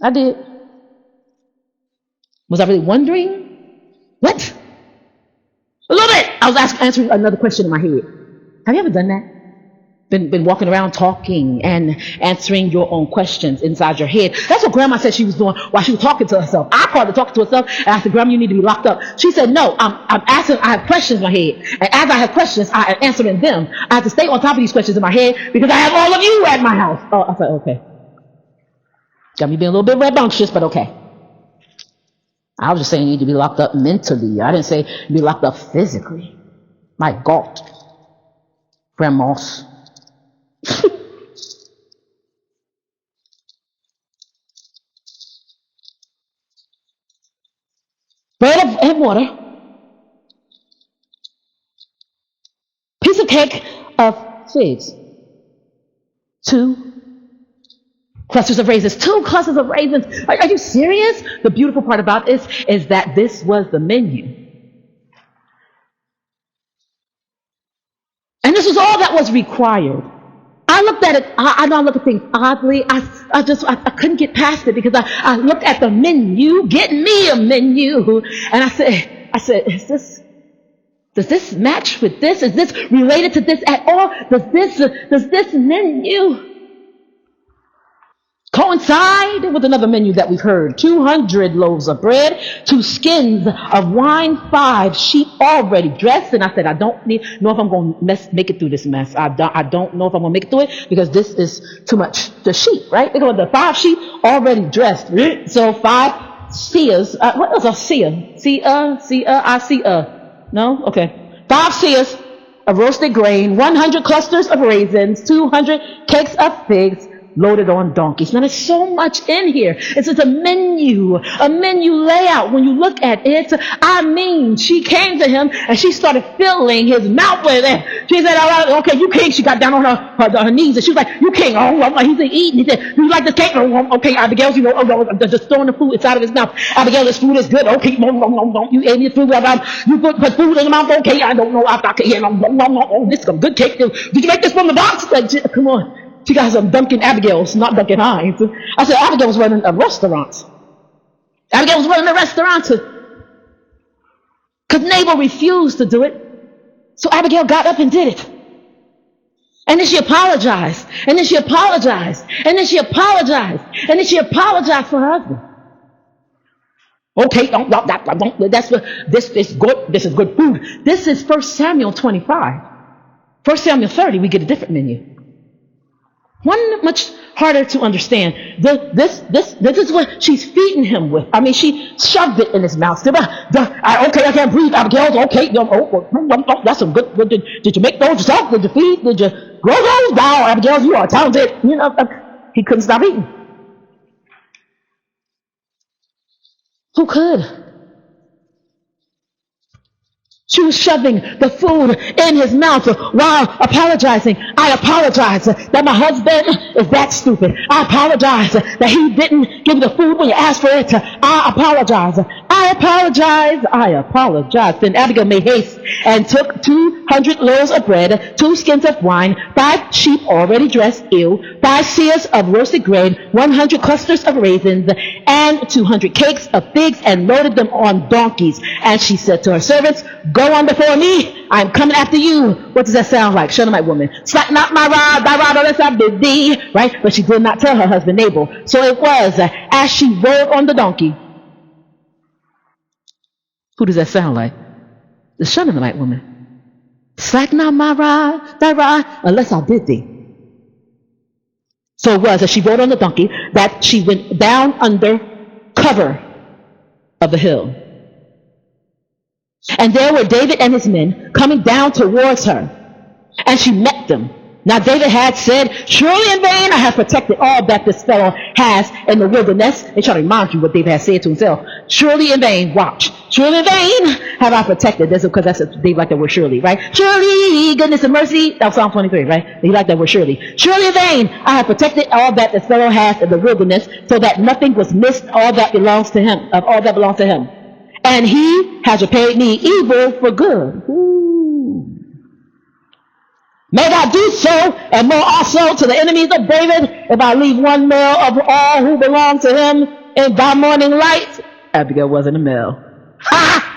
I did. Was I really wondering? What? A little bit. I was answering another question in my head. Have you ever done that? Been walking around talking and answering your own questions inside your head. That's what Grandma said she was doing while she was talking to herself. I called her talking to herself and I said, Grandma, you need to be locked up. She said, no, I'm asking, I have questions in my head. And as I have questions, I am answering them. I have to stay on top of these questions in my head because I have all of you at my house. Oh, I said, okay. Got me being a little bit rambunctious, but okay. I was just saying you need to be locked up mentally. I didn't say be locked up physically. My God. Grandmas. Bread and water, piece of cake of figs, 2 clusters of raisins. 2 clusters of raisins. Are you serious? The beautiful part about this is that this was the menu. And this was all that was required. I looked at it, I know I look at things oddly. I couldn't get past it because I looked at the menu, get me a menu. And I said, does this match with this? Is this related to this at all? Does this menu coincide with another menu that we've heard? 200 loaves of bread, 2 skins of wine, 5 sheep already dressed. And I said, I don't know if I'm going to make it through this mess. I don't know if I'm going to make it through it because this is too much. The sheep, right? Think about the 5 sheep already dressed. So 5 seahs. What is a seah? No? Okay. 5 seahs of roasted grain, 100 clusters of raisins, 200 cakes of figs, loaded on donkeys. Now there's so much in here. It's just a menu layout. When you look at it, I mean, she came to him and she started filling his mouth with it. She said, all right, okay, you king. She got down on her knees and she was like, you king. Oh, he's eating. He said, do you like this cake? Oh, okay, Abigail, just throwing the food inside of his mouth. Abigail, this food is good. Okay, no, you ate this food. You put food in the mouth. Okay, I don't know. No, this is a good cake. Did you make this from the box? Like, come on. She got some Duncan Abigail's, not Duncan Hines. I said, Abigail was running a restaurant. Abigail was running a restaurant because Nabal refused to do it. So Abigail got up and did it. And then she apologized. And then she apologized. And then she apologized. And then she apologized for her husband. Okay, this is good. This is good food. This is 1 Samuel 25. 1 Samuel 30, we get a different menu. One much harder to understand. This is what she's feeding him with. I mean, she shoved it in his mouth. Okay, I can't breathe. Abigail, okay, that's some good. Did you make those yourself? Did you feed? Did you grow those? Wow, Abigail, you are talented. He couldn't stop eating. Who could? She was shoving the food in his mouth while apologizing. I apologize that my husband is that stupid. I apologize that he didn't give you the food when you asked for it. I apologize. I apologize. Then Abigail made haste and took 200 loaves of bread, 2 skins of wine, 5 sheep already dressed, 5 seahs of roasted grain, 100 clusters of raisins, and 200 cakes of figs, and loaded them on donkeys. And she said to her servants, go on before me. I am coming after you. What does that sound like? Shunammite woman. Slack not my rod, thy rod unless I bid thee. Right? But she did not tell her husband Nabal. So it was as she rode on the donkey. Who does that sound like? The Shunammite woman. Slack not my rod, thy rod, unless I bid thee. So it was as she rode on the donkey that she went down under cover of the hill. And there were David and his men coming down towards her. And she met them. Now David had said, surely in vain I have protected all that this fellow has in the wilderness. They try to remind you what David has said to himself. Surely in vain, watch. Surely in vain have I protected. That's because that's David liked that word surely, right? Surely, goodness and mercy. That's Psalm 23, right? He liked that word surely. Surely in vain I have protected all that this fellow has in the wilderness, so that nothing was missed, all that belongs to him, of all that belongs to him. And he has repaid me evil for good. Ooh. May God do so, and more also to the enemies of David, if I leave one male of all who belong to him in thy morning light. Abigail wasn't a male. Ha!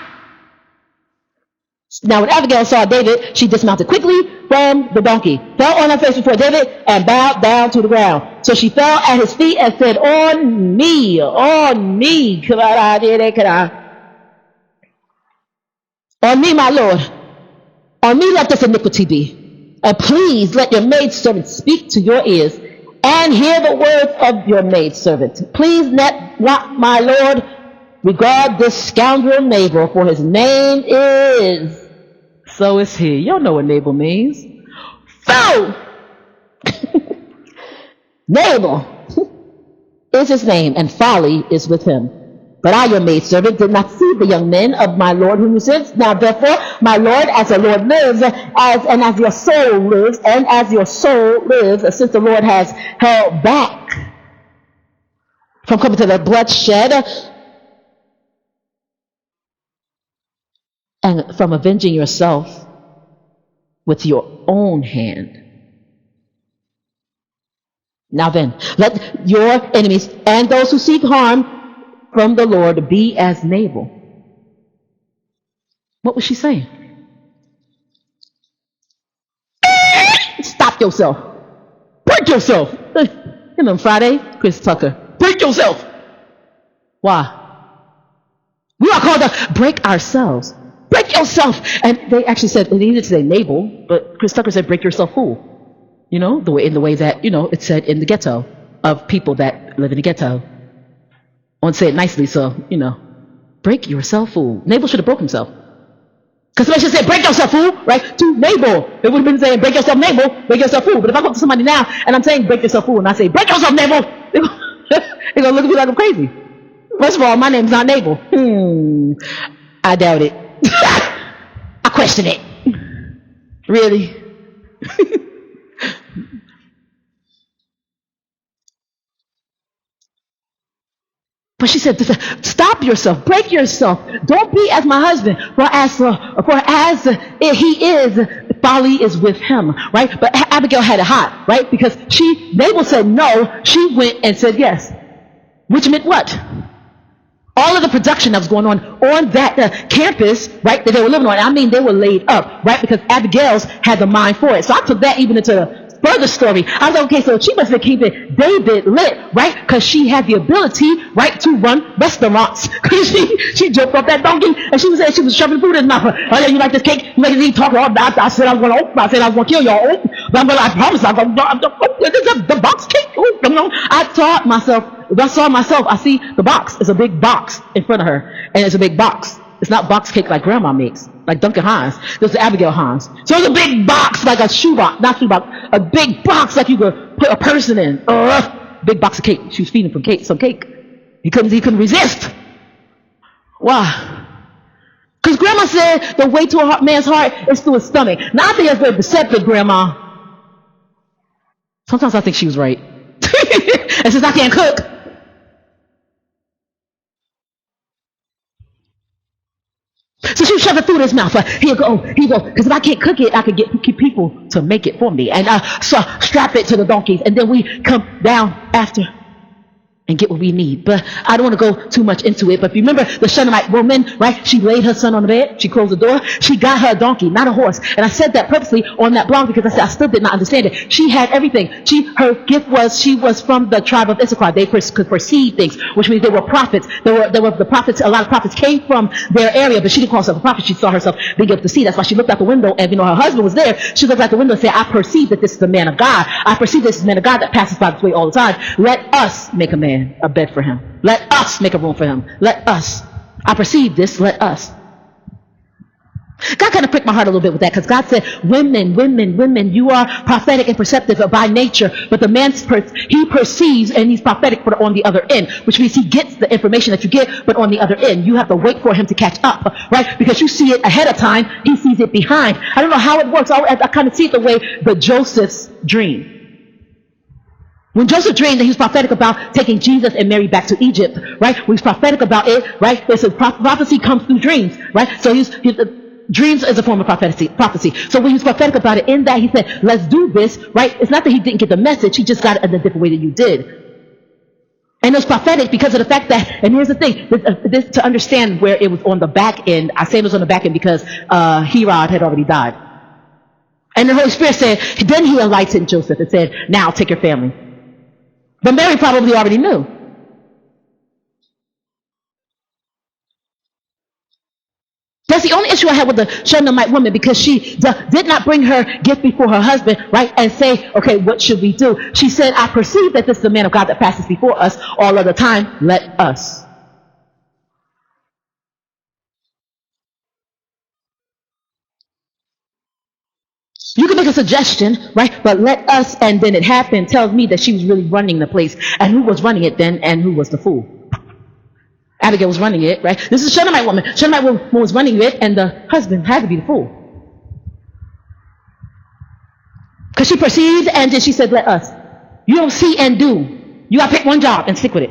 Now when Abigail saw David, she dismounted quickly from the donkey, fell on her face before David, and bowed down to the ground. So she fell at his feet and said, on me, on me, my Lord, on me let this iniquity be. And please let your maidservant speak to your ears, and hear the words of your maidservant. Please let not my Lord regard this scoundrel Nabal, for his name is... So is he. Y'all know what Nabal means. Fool! Nabal is his name, and folly is with him. But I, your maidservant, did not see the young men of my Lord whom you sent. Now therefore, my Lord, as the Lord lives, as your soul lives, and as your soul lives, since the Lord has held back from coming to the bloodshed and from avenging yourself with your own hand. Now then, let your enemies and those who seek harm from the Lord be as Nabal. What was she saying? Stop yourself. Break yourself. You know, Friday, Chris Tucker. Break yourself. Why? We are called to break ourselves. Break yourself. And they actually said, they needed to say Nabal, but Chris Tucker said, break yourself fool. You know, in the way that, you know, it's said in the ghetto of people that live in the ghetto. I want to say it nicely, so, you know, break yourself fool. Nabal should have broke himself. Because somebody should say, break yourself fool, right? To Nabal. It would have been saying, break yourself Nabal, break yourself fool. But if I go up to somebody now and I'm saying, break yourself fool, and I say, break yourself Nabal, they're going to look at me like I'm crazy. First of all, my name's not Nabal. I doubt it. I question it. Really? But she said, stop yourself, break yourself. Don't be as my husband, for as he is, folly is with him, right? But Abigail had it hot, right? Because Nabal said no, she went and said yes. Which meant what? All of the production that was going on that campus, right, that they were living on, I mean, they were laid up, right? Because Abigail's had the mind for it. So I took that even into the further story. I was like, okay, so she must have keeping David lit, right? Because she had the ability, right, to run restaurants. Because she jumped off that donkey and she was shoving food in his mouth. Oh yeah, you like this cake? You like this? Talk all about. I said I was going to open. I said I was going to kill y'all. But I promise I the box cake. I saw myself. I see the box. It's a big box in front of her, and it's a big box. It's not box cake like Grandma makes, like Duncan Hines. This is Abigail Hines. So it's a big box, like a shoebox, not shoebox, a big box like you could put a person in. Big box of cake. She was feeding from some cake. He couldn't resist. Why? Because Grandma said the way to a man's heart is through his stomach. Now I think it's very deceptive, Grandma. Sometimes I think she was right. And since I can't cook, so she was shoving food in his mouth. Like, here you go. Because if I can't cook it, I could get people to make it for me. And so strap it to the donkeys. And then we come down after and get what we need. But I don't want to go too much into it. But if you remember the Shunammite woman, right? She laid her son on the bed. She closed the door. She got her a donkey, not a horse. And I said that purposely on that blog because I said I still did not understand it. She had everything. Her gift was she was from the tribe of Issachar. They could perceive things, which means they were prophets. There were the prophets. A lot of prophets came from their area, but she didn't call herself a prophet. She saw herself being able to see. That's why she looked out the window, and her husband was there. She looked out the window and said, "I perceive that this is the man of God. I perceive this is the man of God that passes by this way all the time. Let us make a man a bed for him. Let us make a room for him. Let us. I perceive this. Let us." God kind of pricked my heart a little bit with that because God said, women, you are prophetic and perceptive by nature, but the man, he perceives and he's prophetic but on the other end, which means he gets the information that you get, but on the other end. You have to wait for him to catch up, right? Because you see it ahead of time, he sees it behind. I don't know how it works. I kind of see it the way the Joseph's dream. When Joseph dreamed that he was prophetic about taking Jesus and Mary back to Egypt, right? When he's prophetic about it, right? There's a prophecy comes through dreams, right? So dreams is a form of prophecy. So when he was prophetic about it, in that he said, let's do this, right? It's not that he didn't get the message, he just got it in a different way that you did. And it was prophetic because of the fact that, and here's the thing, this to understand where it was on the back end. I say it was on the back end because Herod had already died. And the Holy Spirit said, then he enlightened Joseph and said, now take your family. But Mary probably already knew. That's the only issue I had with the Shunammite woman, because she did not bring her gift before her husband, right, and say, okay, what should we do? She said, I perceive that this is the man of God that passes before us all of the time. Let us. You can make a suggestion, right, but let us, and then it happened, tells me that she was really running the place. And who was running it then, and who was the fool? Abigail was running it, right? This is a Shunammite woman. Shunammite woman was running it, and the husband had to be the fool. Because she perceived, and then she said, let us. You don't see and do. You got to pick one job and stick with it.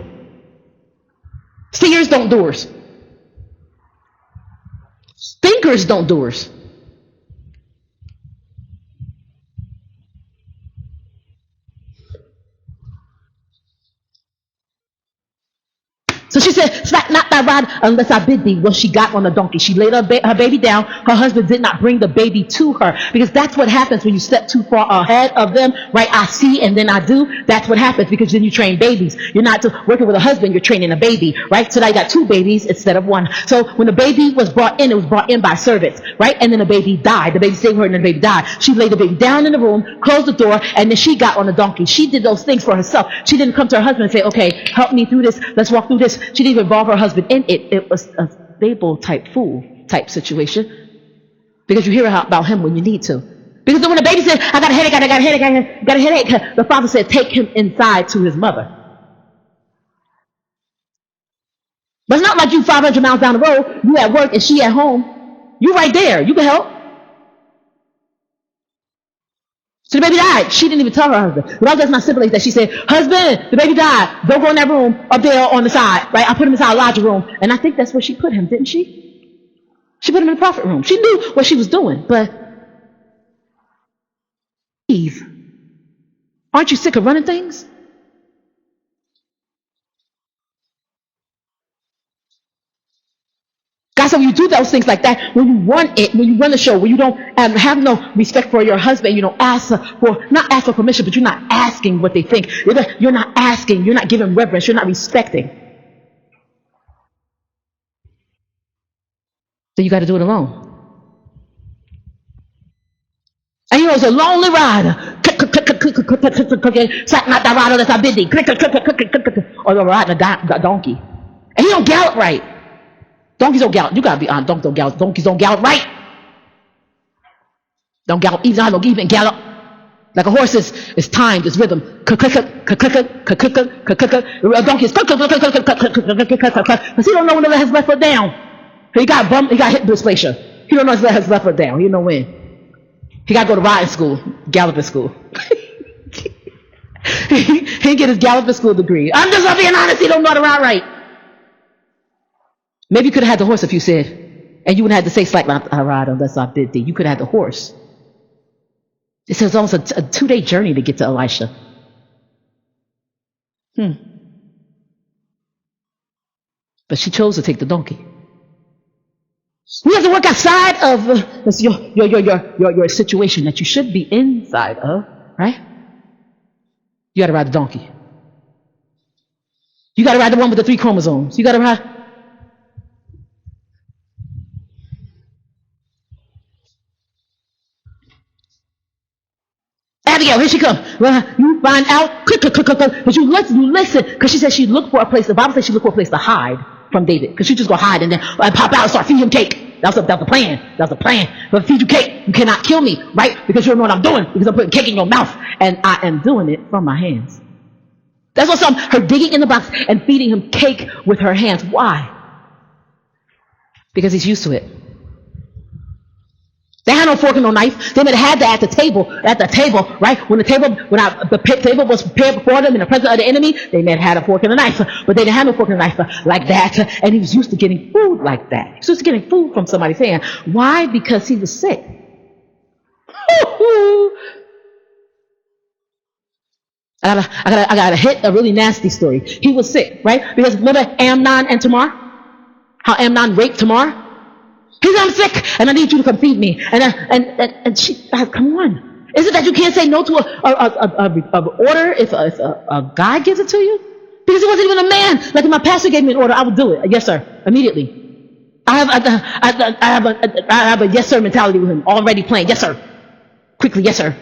Seers don't doers. Thinkers don't doers. So she said, slap not thy rod unless I bid thee. Well, she got on the donkey. She laid her baby down. Her husband did not bring the baby to her, because that's what happens when you step too far ahead of them, right? I see and then I do. That's what happens, because then you train babies. You're not working with a husband, you're training a baby, right? So now you got two babies instead of one. So when the baby was brought in, it was brought in by servants, right? And then the baby died. The baby stayed with her and then the baby died. She laid the baby down in the room, closed the door, and then she got on the donkey. She did those things for herself. She didn't come to her husband and say, okay, help me through this. Let's walk through this. She didn't even involve her husband in it. It was a Babel type fool type situation, because you hear about him when you need to. Because when the baby said, I got a headache, I got a headache, I got a headache, the father said, take him inside to his mother. But it's not like you 500 miles down the road, you at work and she at home. You right there. You can help. So the baby died. She didn't even tell her husband. But I was my siblings that she said, husband, the baby died. Don't go in that room up there on the side, right? I put him inside a larger room. And I think that's where she put him, didn't she? She put him in the prophet room. She knew what she was doing. But Eve, aren't you sick of running things? God said when you do those things like that, when you run it, when you run the show, when you don't have no respect for your husband, you don't not ask for permission, but you're not asking what they think. You're not asking, you're not giving reverence, you're not respecting. Then you got to do it alone. And it's a lonely rider. Slap not thy rider unless I bid thee. Or the riding a donkey. And he don't gallop right. Donkeys don't gallop. You gotta be honest. Donkeys don't gallop. Donkeys don't gallop right. Don't gallop. Even gallop. Like a horse is timed. It's rhythm. A donkey is because he don't know when to let his left foot down. He got hip dysplasia. He don't know when to let his left foot down. He don't know when. He got to go to riding school, galloping school. He didn't get his galloping school degree. I'm just not being honest. He don't know how to ride right. Maybe you could have had the horse if you said, and you wouldn't have had to say, slack not I ride unless I bid thee. You could have had the horse. It says almost a 2-day journey to get to Elisha. But she chose to take the donkey. You have to work outside of your situation that you should be inside of, right? You got to ride the donkey. You got to ride the one with the 3 chromosomes. You got to ride. Abigail, here she comes. Well, you find out, but you listen, because she said she looked for a place. The Bible says she looked for a place to hide from David, because she just go hide and then pop out and start feeding him cake. That was the plan. That was the plan. But feed you cake, you cannot kill me, right? Because you don't know what I'm doing, because I'm putting cake in your mouth, and I am doing it from my hands. That's what's on her digging in the box and feeding him cake with her hands. Why? Because he's used to it. They had no fork and no knife. They would have had that at the table. At the table, right? When the table was prepared before them in the presence of the enemy, they may have had a fork and a knife. But they didn't have no fork and a knife like that. And he was used to getting food like that. He was used to getting food from somebody's hand. Why? Because he was sick. I gotta hit a really nasty story. He was sick, right? Because remember Amnon and Tamar? How Amnon raped Tamar? He said, I'm sick, and I need you to come feed me. And she, come on. Is it that you can't say no to a order if a guy gives it to you? Because he wasn't even a man. Like if my pastor gave me an order, I would do it. Yes, sir. Immediately. I have a yes, sir mentality with him already playing. Yes, sir. Quickly, yes, sir.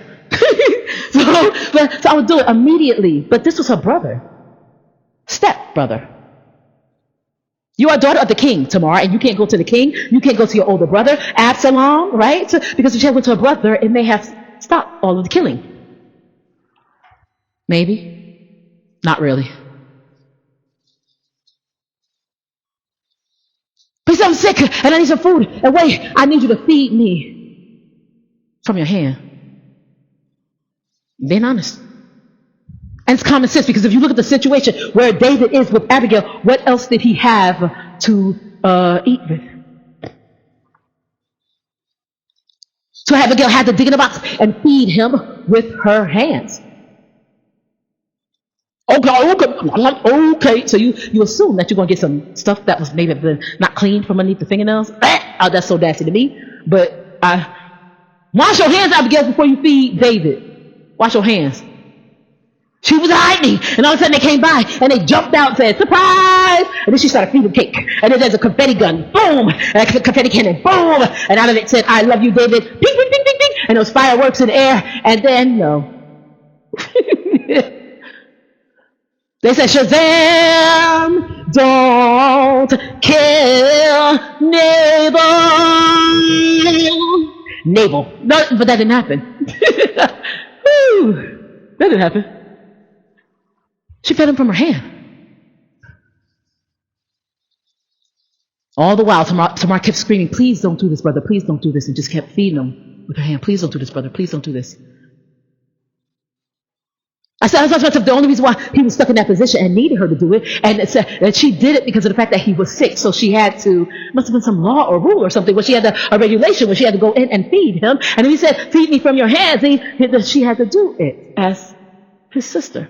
So I would do it immediately. But this was her brother. Step brother. You are a daughter of the king, Tamar, and you can't go to the king. You can't go to your older brother, Absalom, right? Because if she had went to her brother, it may have stopped all of the killing. Maybe. Not really. But he said, I'm sick, and I need some food. And wait, I need you to feed me from your hand. Being honest. And it's common sense, because if you look at the situation where David is with Abigail, what else did he have to eat with? So Abigail had to dig in a box and feed him with her hands. Okay. So you assume that you're going to get some stuff that was maybe not cleaned from underneath the fingernails. Oh, that's so nasty to me. But wash your hands, Abigail, before you feed David. Wash your hands. She was hiding, and all of a sudden they came by, and they jumped out and said, surprise! And then she started feeding cake. And then there's a confetti gun, boom! And a confetti cannon, boom! And out of it said, I love you, David, ping, ping, ping, ping, ping! And those fireworks in the air, and then, no. They said, Shazam! Don't kill Nabal. No, but that didn't happen. That didn't happen. She fed him from her hand. All the while, Tamar kept screaming, please don't do this, brother. Please don't do this. And just kept feeding him with her hand. Please don't do this, brother. Please don't do this. I said the only reason why he was stuck in that position and needed her to do it, and it said that she did it because of the fact that he was sick. So she had to, must have been some law or rule or something, where she had a regulation where she had to go in and feed him. And he said, feed me from your hands. She had to do it as his sister.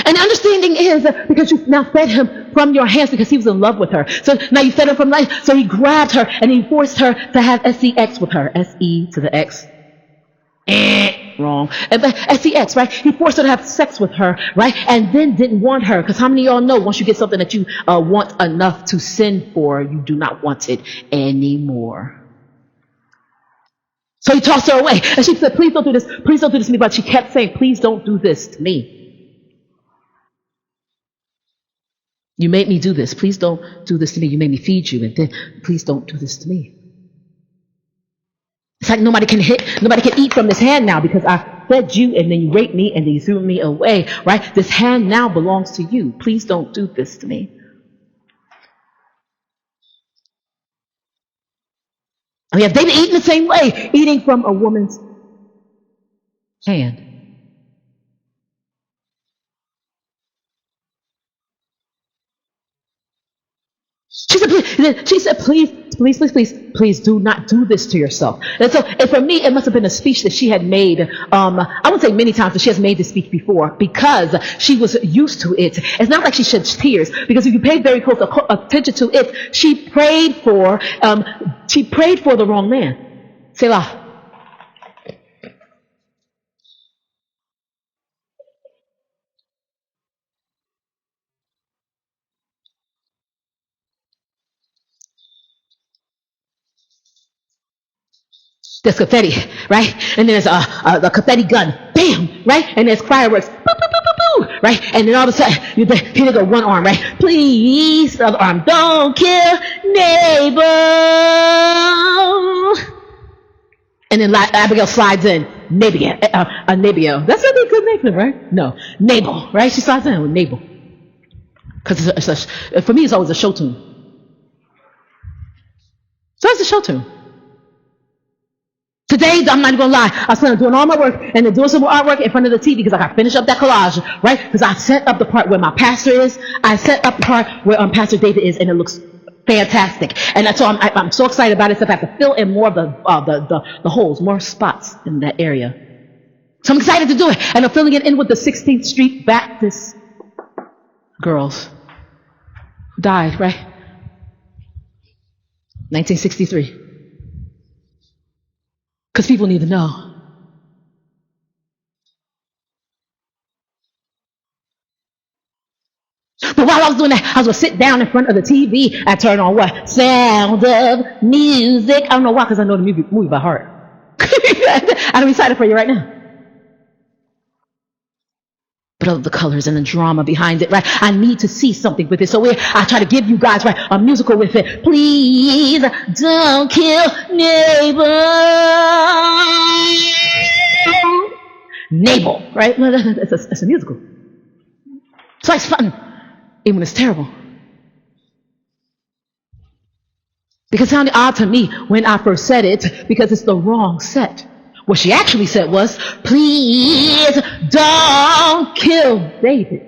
And the understanding is because you now fed him from your hands because he was in love with her. So now you fed him from life. So he grabbed her and he forced her to have sex with her. S-E to the X. Wrong. But sex, right? He forced her to have sex with her, right? And then didn't want her. Because how many of y'all know once you get something that you want enough to sin for, you do not want it anymore? So he tossed her away. And she said, please don't do this. Please don't do this to me. But she kept saying, please don't do this to me. You made me do this. Please don't do this to me. You made me feed you. And then please don't do this to me. It's like nobody can eat from this hand now because I fed you and then you raped me and then you threw me away, right? This hand now belongs to you. Please don't do this to me. I mean, David eating the same way, eating from a woman's hand. She said, please do not do this to yourself. And so, and for me, it must have been a speech that she had made. I wouldn't say many times, but she has made this speech before because she was used to it. It's not like she shed tears, because if you pay very close attention to it, she prayed for the wrong man. Selah. There's confetti, right? And there's a confetti gun, bam, right? And there's fireworks, boo, boo, boo, boo, boo, right? And then all of a sudden, here they go, one arm, right? Please, other arm, don't kill Nabal. And then Abigail slides in, Nabal. That's not a good name, right? No, Nabal, right? She slides in with Nabal. Because for me, it's always a show tune. So it's a show tune. Today, I'm not even gonna lie, I was planning on doing all my work and then doing some more artwork in front of the TV because I got to finish up that collage, right? Because I set up the part where my pastor is. I set up the part where Pastor David is, and it looks fantastic. And that's all I'm so excited about it. So I have to fill in more of the holes, more spots in that area. So I'm excited to do it. And I'm filling it in with the 16th Street Baptist girls who died, right? 1963. Because people need to know. But while I was doing that, I was going to sit down in front of the TV and turn on what? Sound of Music. I don't know why, because I know the movie by heart. I'm excited for you right now. But of the colors and the drama behind it, right? I need to see something with it. So I try to give you guys, right, a musical with it. Please don't kill Nabal, right? It's a musical. So it's fun, even when it's terrible. Because it sounded odd to me when I first said it, because it's the wrong set. What she actually said was, please don't kill David.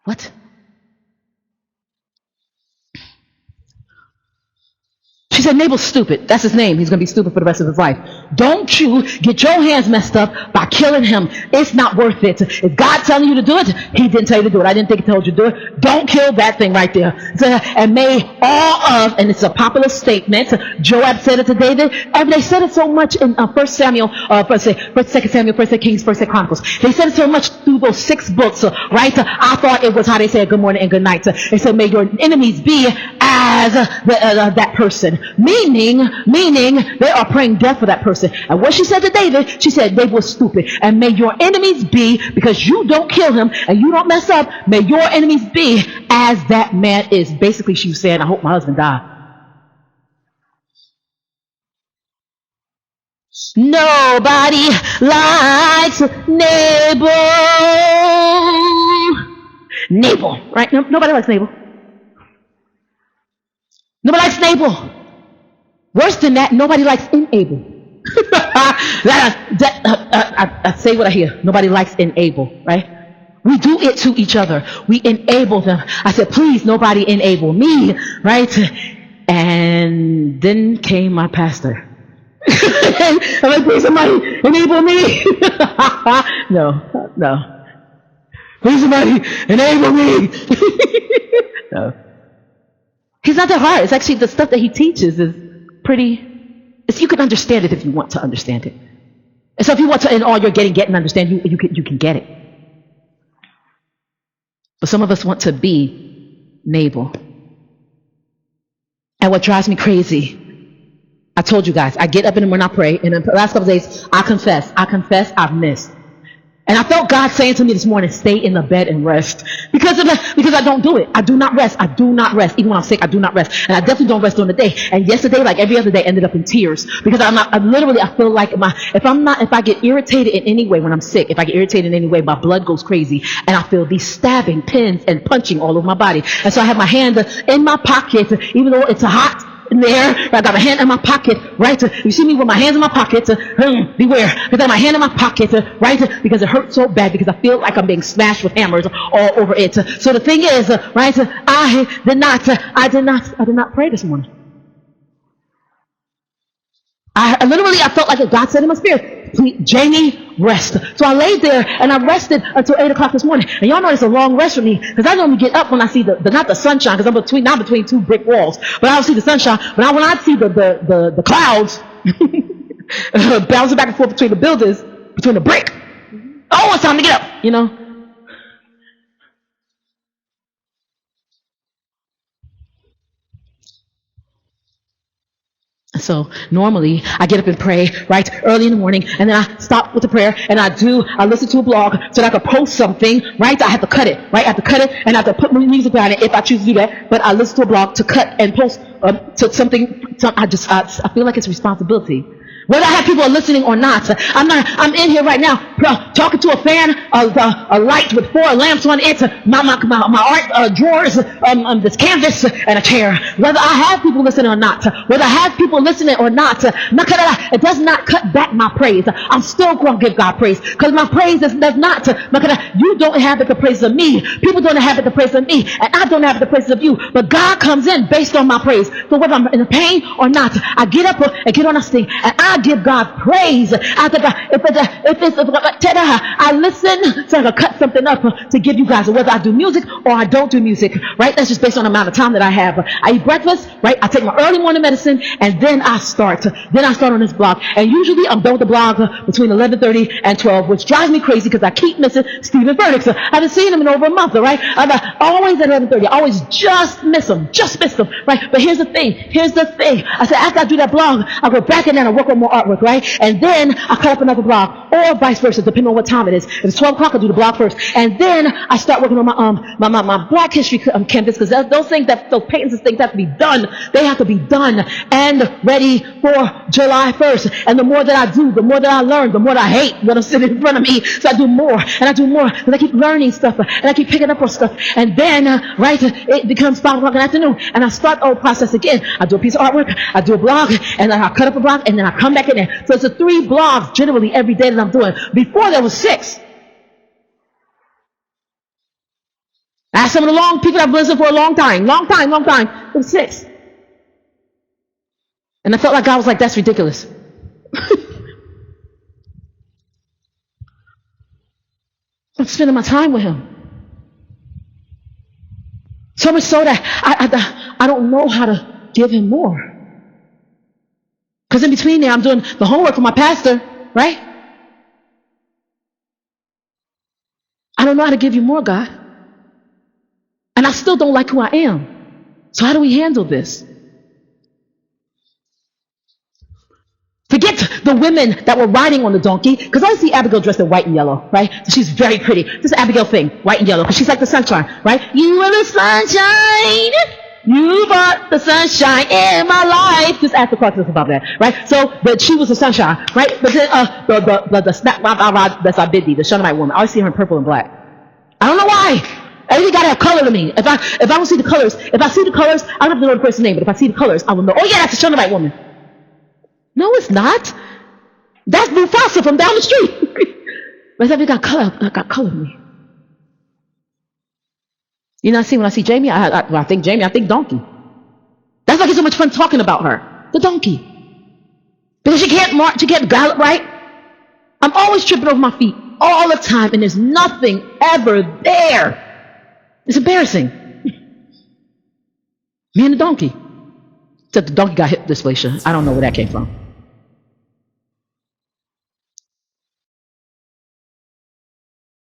What? She said, Nabal's stupid. That's his name. He's going to be stupid for the rest of his life. Don't you get your hands messed up by killing him. It's not worth it. Is God telling you to do it? He didn't tell you to do it. I didn't think he told you to do it. Don't kill that thing right there. And may all of, and it's a popular statement, Joab said it to David, and they said it so much in 1 Samuel, 2 Samuel, 1 Kings, 1 Chronicles. They said it so much through those 6 books, right? I thought it was how they said good morning and good night. They said, may your enemies be as that person. Meaning they are praying death for that person. And what she said to David, she said, David was stupid. And may your enemies be, because you don't kill him and you don't mess up, may your enemies be as that man is. Basically, she was saying, I hope my husband died. Nobody likes Nabal, right? Nobody likes Nabal. Nobody likes Nabal. Worse than that, nobody likes Enable. I say what I hear. Nobody likes Enable, right? We do it to each other. We enable them. I said, please, nobody enable me, right? And then came my pastor. I'm like, please, somebody enable me. No. Please, somebody enable me. No. He's not that hard. It's actually the stuff that he teaches is pretty, you can understand it if you want to understand it. And so if you want to, in all you're getting and understand, you can get it. But some of us want to be Nabal. And what drives me crazy, I told you guys, I get up in the morning, I pray, and in the last couple of days, I confess, I've missed. And I felt God saying to me this morning, stay in the bed and rest. Because I don't do it. I do not rest. Even when I'm sick, I do not rest. And I definitely don't rest during the day. And yesterday, like every other day, ended up in tears. Because I feel like if I get irritated in any way when I'm sick, if I get irritated in any way, my blood goes crazy. And I feel these stabbing pins and punching all over my body. And so I have my hand in my pocket, even though it's hot in there. I got my hand in my pocket, right? You see me with my hands in my pocket. Beware. Because I have my hand in my pocket, right? Because it hurts so bad because I feel like I'm being smashed with hammers all over it. So the thing is, right? I did not pray this morning. I felt like God said in my spirit, please, Jamie, rest. So I laid there and I rested until 8 o'clock this morning. And y'all know it's a long rest for me because I normally get up when I see not the sunshine, because I'm not between 2 brick walls, but I don't see the sunshine. But when I see the clouds bouncing back and forth between the buildings, between the brick, oh, it's time to get up, you know. So normally I get up and pray right early in the morning, and then I stop with the prayer and I listen to a blog so that I can post something, right? I have to cut it, right? I have to cut it and I have to put music behind it if I choose to do that. But I listen to a blog to cut and post to something. I feel like it's a responsibility. Whether I have people are listening or not. I'm in here right now talking to a fan of a light with 4 lamps on it, my art drawers, this canvas, and a chair. Whether I have people listening or not. Whether I have people listening or not. It does not cut back my praise. I'm still going to give God praise. Because my praise does not. You don't inhabit the praise of me. People don't inhabit the praise of me. And I don't inhabit the praise of you. But God comes in based on my praise. So whether I'm in pain or not, I get up and get on a sting. And I give God praise. I listen, so I'm going to cut something up to give you guys, whether I do music or I don't do music, right? That's just based on the amount of time that I have. I eat breakfast, right? I take my early morning medicine, and then I start. Then I start on this blog. And usually I'm done with the blog between 11:30 and 12, which drives me crazy because I keep missing Stephen Furtick. I haven't seen him in over a month, all right? I'm always at 11:30. I always just miss him, right? But here's the thing. I said, after I do that blog, I'll go back and then I'll work on more artwork, right? And then I cut up another blog, or vice versa, depending on what time it is. If it's 12 o'clock, I'll do the blog first. And then I start working on my Black History canvas, because those paintings and things have to be done. They have to be done and ready for July 1st. And the more that I do, the more that I learn, the more that I hate what I'm sitting in front of me. So I do more, and I do more, and I keep learning stuff, and I keep picking up on stuff. And then, it becomes 5 o'clock in the afternoon, and I start the whole process again. I do a piece of artwork, I do a blog, and then I cut up a blog, and then I come back in there. So it's 3 blogs generally every day that I'm doing. Before there was 6. I asked some of the long people I've listened for a long time. It was 6. And I felt like God was like, that's ridiculous. I'm spending my time with him. So much so that I don't know how to give him more. Because in between there, I'm doing the homework for my pastor, right? I don't know how to give you more, God. And I still don't like who I am. So how do we handle this? Forget the women that were riding on the donkey, because I see Abigail dressed in white and yellow, right? So she's very pretty. This is Abigail thing, white and yellow, because she's like the sunshine, right? You are the sunshine. You brought the sunshine in my life. Just ask the questions about that, right? So, but she was the sunshine, right? But then the snap, that's Abidi, the Shunammite woman. I always see her in purple and black. I don't know why. Everything gotta have color to me. If I don't see the colors, I don't have to know the person's name, but if I see the colors, I will know. Oh yeah, that's the Shunammite woman. No, it's not. That's Mufasa from down the street. But everything got color to me. You know, when I see Jamie, I think Jamie, I think donkey. That's why I get so much fun talking about her. The donkey. Because she can't march, she can't gallop, right? I'm always tripping over my feet all the time, and there's nothing ever there. It's embarrassing. Me and the donkey. Except the donkey got hip dysplasia. I don't know where that came from.